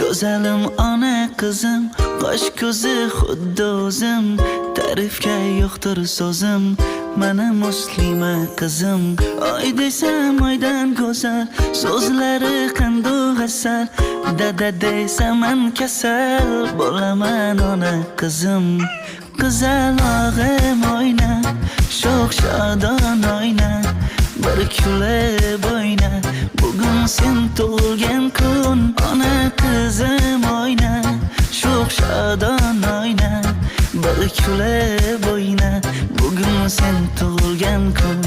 Go'zalim ona qizim, qosh ko'zi xuddi o'zim, ta'rifga yo'qdir so'zim, mana muslima qizim. Oy desam oydan go'zal, so'zlari qandu asal, dada desaman kasal, bo'laman ona qizim. Qizalog'im oyna, sho'x shodon oyna, bir kulib oyna, bugun sen tug'ilgan kun. Ona qizim oyna, sho'x shodon oyna, bir kulib oyna, bugun sen tug'ilgan kun.